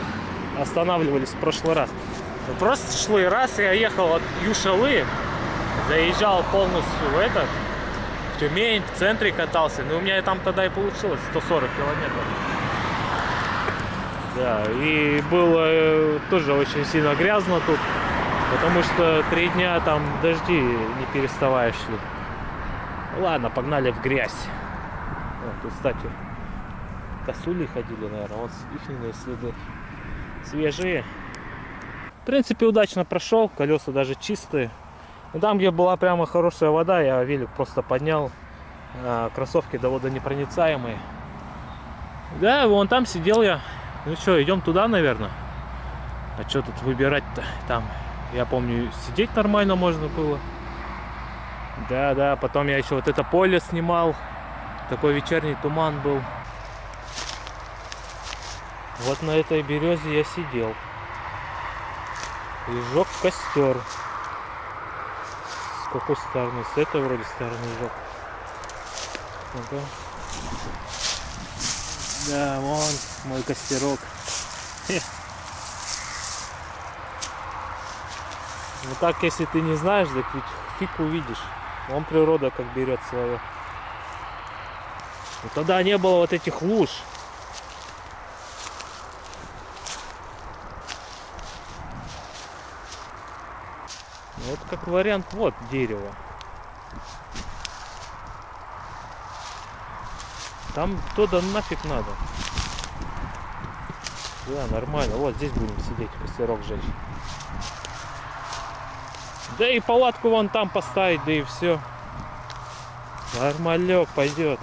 останавливались в прошлый раз. В прошлый раз я ехал от Юшалы, заезжал полностью в Тюмень, в центре катался. Но у меня там тогда и получилось 140 километров. Да, и было тоже очень сильно грязно тут. Потому что 3 дня там дожди не переставая шли. Ладно, погнали в грязь. Вот, тут, кстати, косули ходили, наверное. Вот их следы свежие. В принципе, удачно прошел. Колеса даже чистые. Но там, где была прямо хорошая вода, я велик просто поднял. Кроссовки до водонепроницаемые. Да, вон там сидел я. Ну что, идем туда, наверное. А что тут выбирать-то? Там, я помню, сидеть нормально можно было. Да, потом я еще вот это поле снимал. Такой вечерний туман был. Вот на этой березе я сидел. И жег костер. С какой стороны? С этой вроде стороны жег. Ну-ка. Да, вон мой костерок. Ну так, если ты не знаешь, так ведь фиг увидишь. Вон природа как берет свое. Но тогда не было вот этих луж. Вот как вариант, вот дерево. Там туда нафиг надо. Да, нормально. Вот здесь будем сидеть, костерок жечь. Да и палатку вон там поставить, да и все. Нормалек пойдет.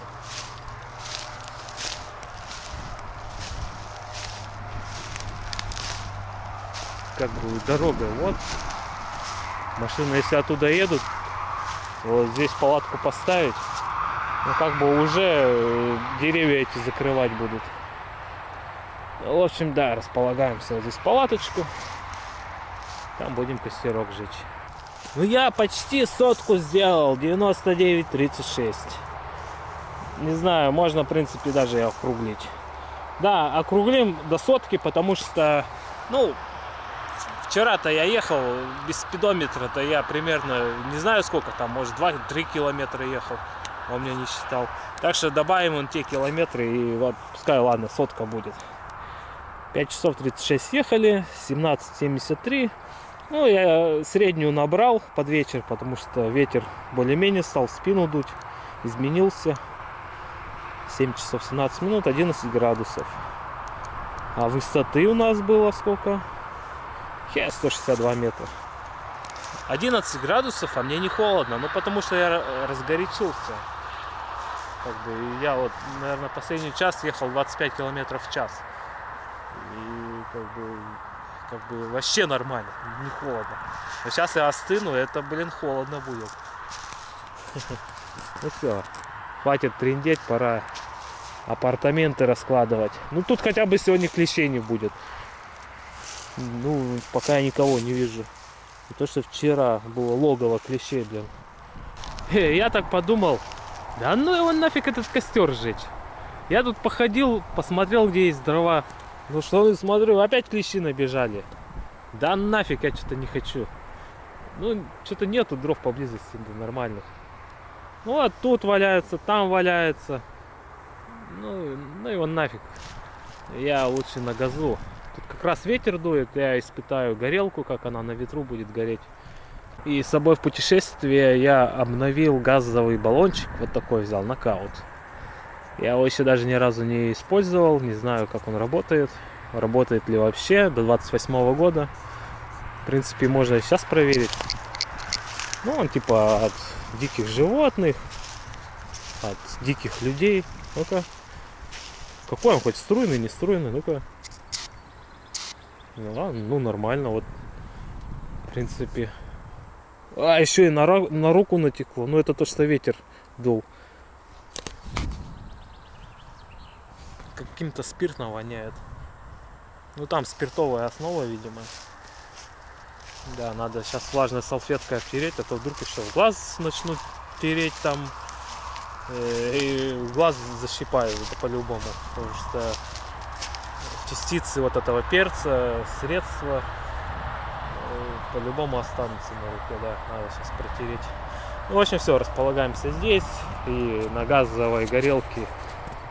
Как бы дорога, вот. Машины, если оттуда едут, вот здесь палатку поставить, ну как бы уже деревья эти закрывать будут. В общем, да, располагаемся вот здесь палаточку. Там будем костерок жечь. Ну я почти сотку сделал, 99,36. Не знаю, можно в принципе даже и округлить. Да, округлим до сотки, потому что, ну, вчера-то я ехал без спидометра-то, я примерно, не знаю сколько там, может 2-3 километра ехал, он меня не считал. Так что добавим он те километры и вот, пускай, ладно, сотка будет. 5 часов 36 ехали, 17,73. Ну, я среднюю набрал под вечер, потому что ветер более-менее стал в спину дуть, изменился. 7 часов 17 минут, 11 градусов. А высоты у нас было сколько? 162 метра. 11 градусов, а мне не холодно, ну потому что я разгорячился. Как бы я вот, наверное, последний час ехал 25 километров в час. И как бы вообще нормально, не холодно. Но сейчас я остыну, это, блин, холодно будет. Ну все, хватит трындеть, пора апартаменты раскладывать. Ну тут хотя бы сегодня клещей не будет. Ну, пока я никого не вижу. И то, что вчера было логово клещей, блин. Я так подумал, да ну его нафиг этот костер сжечь. Я тут походил, посмотрел, где есть дрова. Ну что, смотрю, опять клещи набежали. Да нафиг, я что-то не хочу. Ну, что-то нету дров поблизости нормальных. Ну, вот тут валяются, там валяются. Ну его нафиг. Я лучше на газу. Тут как раз ветер дует, я испытаю горелку, как она на ветру будет гореть. И с собой в путешествие я обновил газовый баллончик, вот такой взял, нокаут. Я его еще даже ни разу не использовал, не знаю, как он работает. Работает ли вообще до 28 года. В принципе, можно и сейчас проверить. Ну, он типа от диких животных, от диких людей. Ну-ка. Какой он, хоть струйный, не струйный, ну-ка. Ну ладно, ну нормально, вот. В принципе. А, еще и на руку натекло. Ну, это то, что ветер дул. Каким-то спиртом воняет. Ну там спиртовая основа, видимо. Да, надо сейчас влажной салфеткой обтереть, а то вдруг еще в глаз начнут тереть там. И в глаз защипают это по-любому. Потому что частицы вот этого перца, средства по-любому останутся на руке, да. Надо сейчас протереть. Ну, в общем, все, располагаемся здесь. И на газовой горелке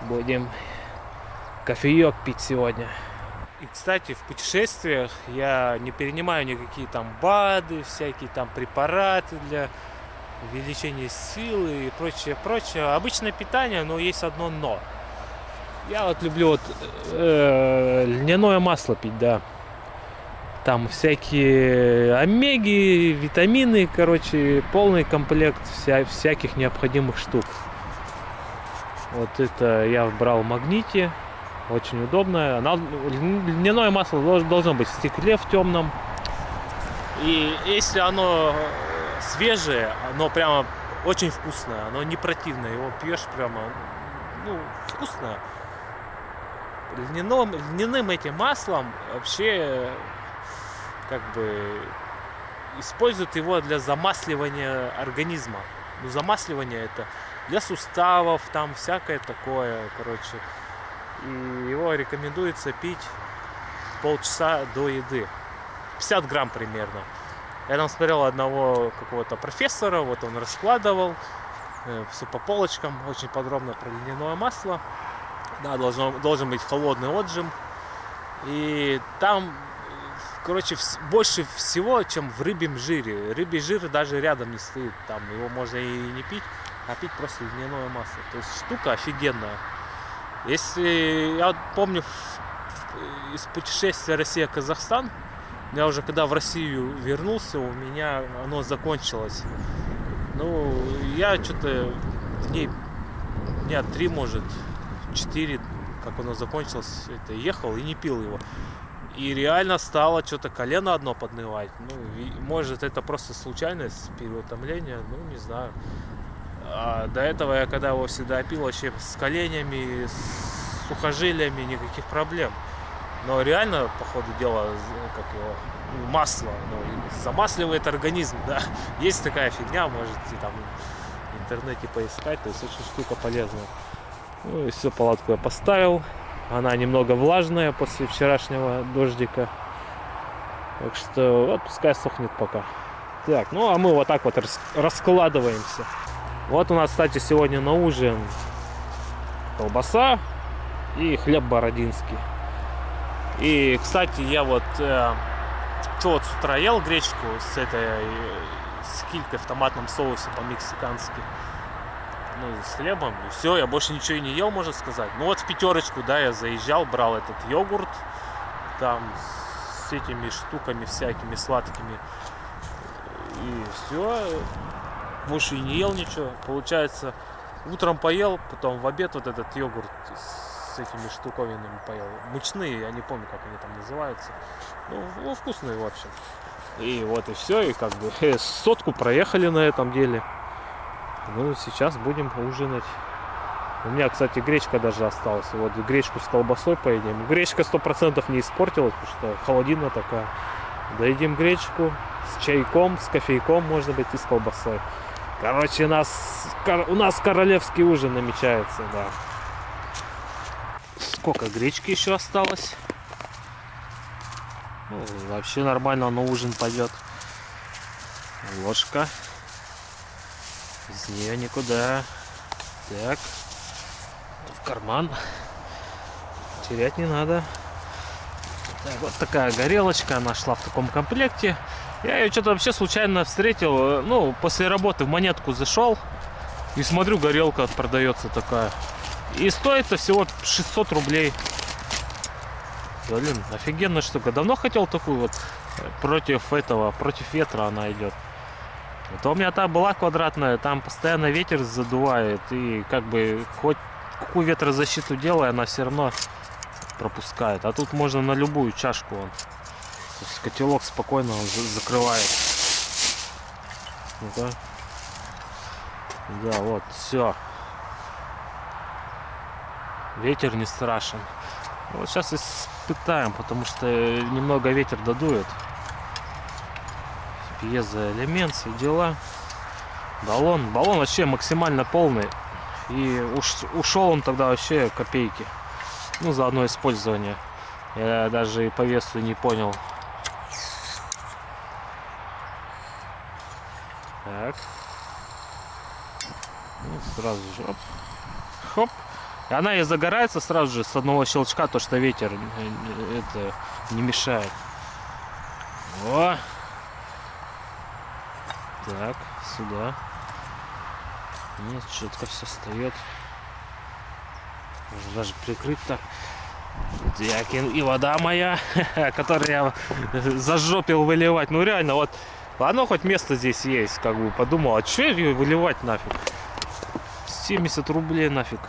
будем кофеек пить сегодня. И, кстати, в путешествиях я не перенимаю никакие там БАДы, всякие там препараты для увеличения силы и прочее. Обычное питание, но есть одно но. Я вот люблю вот льняное масло пить, да. Там всякие омеги, витамины, короче, полный комплект всяких необходимых штук. Вот это я брал в Магните. очень удобная. Льняное масло должно быть в стекле, в темном. И если оно свежее, оно прямо очень вкусное, оно не противное, его пьешь прямо, ну, вкусное. Льняным этим маслом вообще как бы используют его для замасливания организма. Ну, замасливание это для суставов, там всякое такое, короче. И его рекомендуется пить полчаса до еды. 50 грамм примерно. Я там смотрел одного какого-то профессора, вот он раскладывал все по полочкам, очень подробно про льняное масло. Да, должен быть холодный отжим. И там, короче, больше всего, чем в рыбьем жире. Рыбий жир даже рядом не стоит. Там его можно и не пить, а пить просто льняное масло. То есть штука офигенная. Если я помню из путешествия Россия-Казахстан, я уже когда в Россию вернулся, у меня оно закончилось. Ну, я что-то дня 3, может, 4, как оно закончилось, это ехал и не пил его. И реально стало что-то колено одно поднывать. Ну, может, это просто случайность, переутомление, ну, не знаю. А до этого я когда его всегда пил, вообще с коленями, с сухожилиями никаких проблем. Но реально, по ходу дела, как его, масло, ну, замасливает организм, да. Есть такая фигня, можете там в интернете поискать, то есть очень штука полезная. Ну и все, палатку я поставил. Она немного влажная после вчерашнего дождика. Так что вот пускай сохнет пока. Так, ну а мы вот так вот раскладываемся. Вот у нас, кстати, сегодня на ужин колбаса и хлеб бородинский. И, кстати, я вот вот с утра ел гречку с килькой в томатном соусе по-мексикански. Ну, с хлебом. И все, я больше ничего и не ел, можно сказать. Ну вот в пятерочку, да, я заезжал, брал этот йогурт. Там с этими штуками всякими сладкими. И все. Больше и не ел ничего. Получается, утром поел, потом в обед вот этот йогурт с этими штуковинами поел. Мучные, я не помню, как они там называются. Ну, вкусные, в общем. И вот и все, и как бы сотку проехали на этом деле. Ну, сейчас будем ужинать. У меня, кстати, гречка даже осталась. Вот гречку с колбасой поедим. Гречка 100% не испортилась, потому что холодина такая. Доедим гречку с чайком, с кофейком, может быть, и с колбасой. Короче, у нас королевский ужин намечается, да. Сколько гречки еще осталось? Ну, вообще нормально на ужин пойдет. Ложка. Из нее никуда. Так. В карман. Терять не надо. Так, вот такая горелочка. Она шла в таком комплекте. Я ее что-то вообще случайно встретил. Ну, после работы в Монетку зашел. И смотрю, горелка продается такая. И стоит-то всего 600 рублей. Блин, офигенная штука. Давно хотел такую вот. Против ветра она идет. Вот у меня та была квадратная, там постоянно ветер задувает. И как бы хоть какую ветрозащиту делай, она все равно пропускает. А тут можно на любую чашку. То есть котелок спокойно закрывает. Ну-ка. Да, вот, все. Ветер не страшен. Вот сейчас испытаем, потому что немного ветер додует. Пьезоэлемент, все дела. Баллон вообще максимально полный. И ушел он тогда вообще копейки. Ну, за одно использование. Я даже и по весу не понял. Так. Ну, сразу же. Оп. Хоп. И она и загорается сразу же с одного щелчка, то что ветер это не мешает. О! Так, сюда. Нет, четко все встает. Можно даже прикрыть так. Так, и вода моя, которую я зажопил выливать. Ну реально, вот, ладно, хоть место здесь есть, как бы подумал, а что ее выливать нафиг? 70 рублей нафиг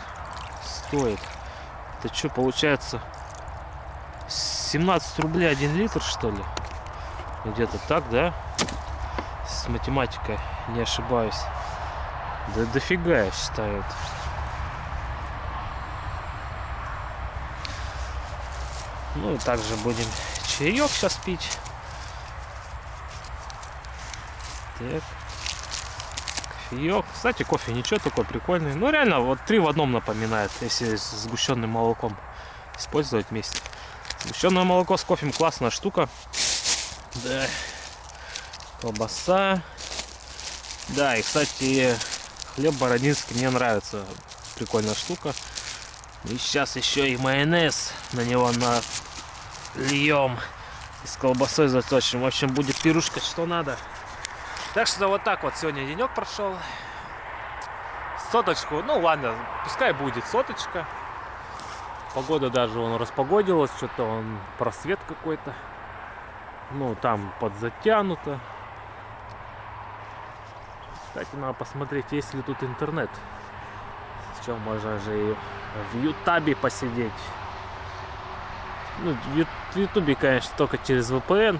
стоит. Это что, получается 17 рублей 1 литр, что ли? Где-то так, да? С математикой не ошибаюсь. Да дофига, я считаю это. Ну и также будем чаек сейчас пить. Так. Кофеек. Кстати, кофе ничего, такой прикольный. Ну реально, вот 3 в одном напоминает, если с сгущенным молоком использовать вместе. Сгущенное молоко с кофе классная штука. Да. Колбаса. Да, и кстати, хлеб бородинский мне нравится. Прикольная штука. И сейчас еще и майонез на него нальем. И с колбасой заточим. В общем, будет пирушка, что надо. Так что вот так вот сегодня денек прошел. Соточку, ну ладно, пускай будет соточка. Погода даже он распогодилась, что-то он просвет какой-то. Ну там подзатянуто. Кстати, надо посмотреть, есть ли тут интернет. Сейчас можно же и в Ютубе посидеть. Ну, в Ютубе, конечно, только через VPN.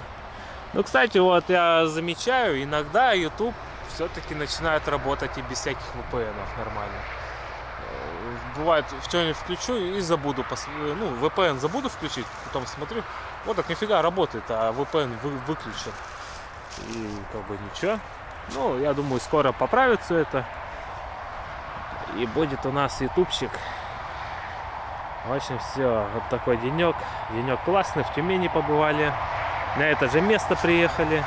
Ну, кстати, вот я замечаю, иногда YouTube все-таки начинает работать и без всяких VPN-ов нормально. Бывает, в что-нибудь включу и забуду, ну, VPN забуду включить, потом смотрю, вот так нифига работает, а VPN выключен. И как бы ничего. Ну, я думаю, скоро поправится это. И будет у нас ютубчик. В общем, все, вот такой денек. Денек классный, в Тюмени побывали. На это же место приехали.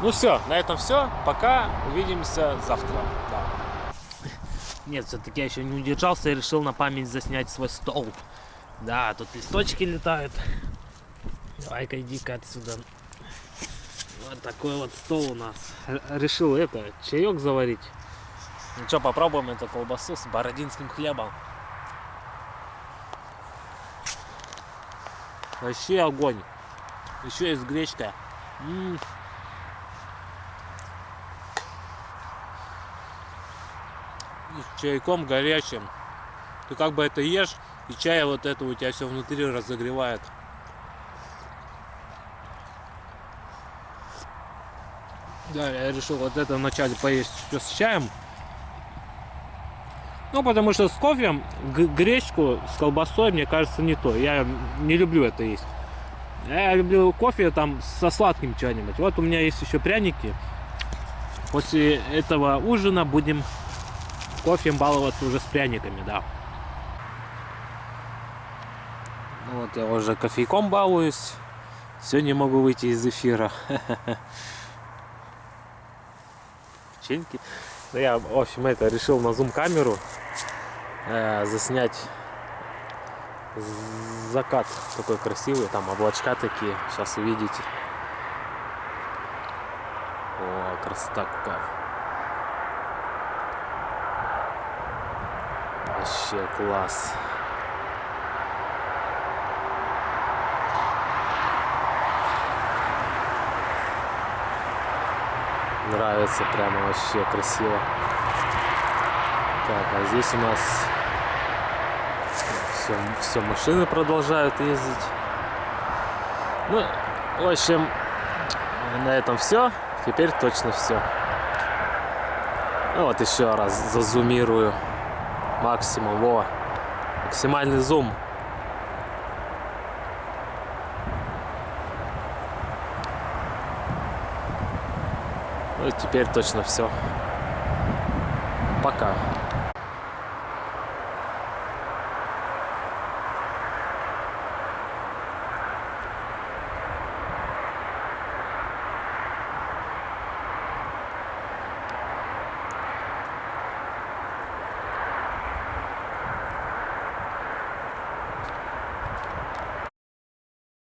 Ну все, на этом все. Пока, увидимся завтра. Да. Нет, все-таки я еще не удержался и решил на память заснять свой стол. Да, тут листочки летают. Давай-ка иди-ка отсюда. Вот такой вот стол у нас. Решил это, чаек заварить. Ну что, попробуем эту колбасу с бородинским хлебом. Вообще огонь. Еще и с гречкой. И с чайком горячим. Ты как бы это ешь, и чай вот это у тебя все внутри разогревает. Да, я решил вот это вначале поесть все с чаем. Ну, потому что с кофе гречку с колбасой, мне кажется, не то. Я не люблю это есть. Я люблю кофе там со сладким что-нибудь. Вот у меня есть еще пряники. После этого ужина будем кофе баловаться уже с пряниками, да. Ну, вот я уже кофейком балуюсь. Все, не могу выйти из эфира. Печеньки. Ну, я, в общем, это решил на зум-камеру заснять закат такой красивый, там облачка такие, сейчас увидите. О, красота какая. Вообще класс. Нравится прямо, вообще красиво. Так, а здесь у нас все машины продолжают ездить. Ну, в общем, на этом все. Теперь точно все. Ну вот еще раз зазумирую. Максимум, во. Максимальный зум. Ну и теперь точно все. Пока.